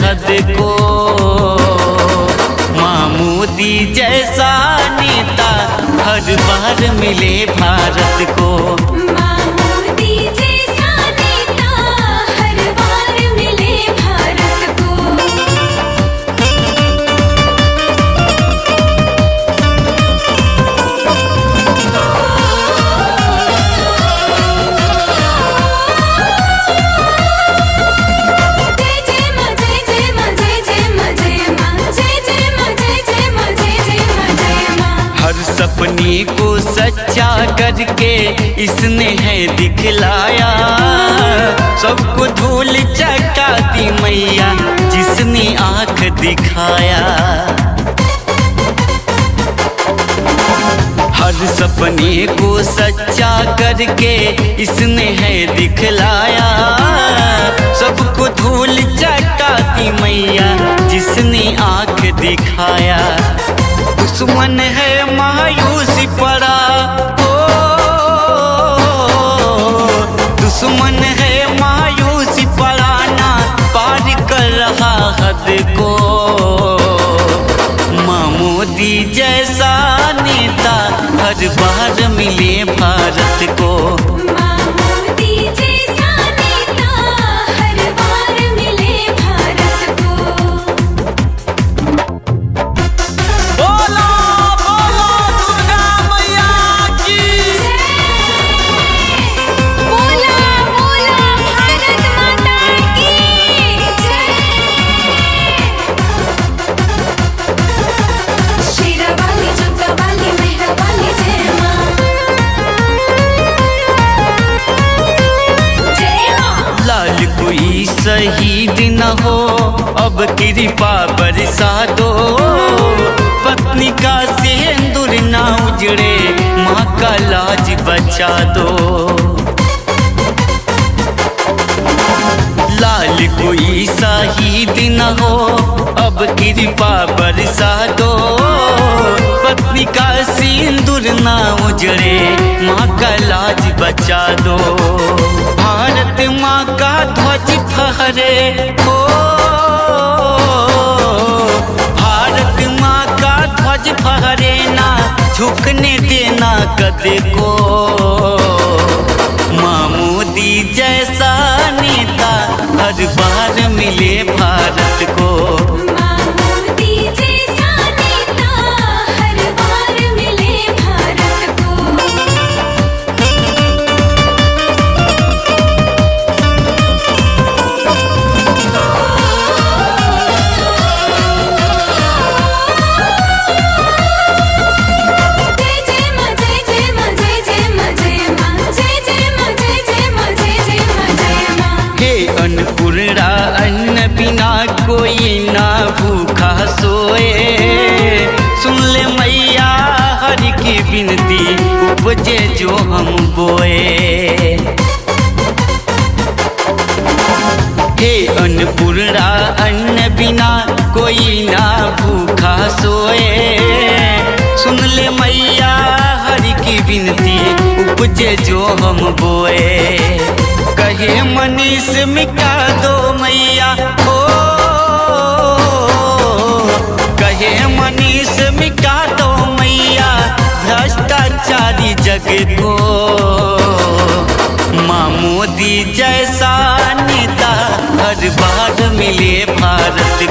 हद को। माँ मोदी जैसा नेता हर बार मिले भारत को। माँ मोदी जैसा नेता हर बार मिले भारत को। हर सपने को सच्चा करके इसने है दिखलाया। सबको धूल चटाती मैया जिसने आँख दिखाया। हर सपने को सच्चा करके इसने है दिखलाया। सबको धूल चटाती मैया जिसने आँख दिखाया। दुश्मन है मायूसी पड़ा हो, दुश्मन है मायूसी पड़ा ना पार कर रहा हद को। माँ मोदी जैसा नेता हर बार मिले भारत को। माँ मोदी जैसा नेता हर बार मिले भारत को। बोलो बोलो दुर्गा मैया की। बोला बोला भारत माता की जय। शेरा वाली जोता वाली मेहरा वाली जय माँ। जय माँ। लाल कोई शहीद न हो अब कृपा बरसा दो। पत्नी का सिंदूर ना उजड़े माँ का लाज बचा दो। लाल कोई शहीद न हो अब कृपा बरसा दो। पत्नी का सिंदूर ना उजड़े माँ का लाज बचा दो। भारत माँ का ध्वज फहरे हो, भारत माँ का ध्वज फहरे ना झुकने देना कदे को। माँ मोदी जैसा नेता हर बार मिले भारत को। माँ मोदी जैसा नेता हर बार मिले भारत को। हे अन्नपूर्णा अन्न बिना कोई ना भूखा सोए। सुन ले मैया हर की विनती उपजे जो हम बोए। हे अन्नपूर्णा अन्न बिना कोई ना भूखा सोए। सुन ले मैया हर की विनती उपजे जो हम बोए। कहे मनीष मिटा दो मैया हो, कहे मनीष मिटा दो मैया भ्रष्टाचारी जग को। माँ मोदी जैसा नेता हर बार मिले भारत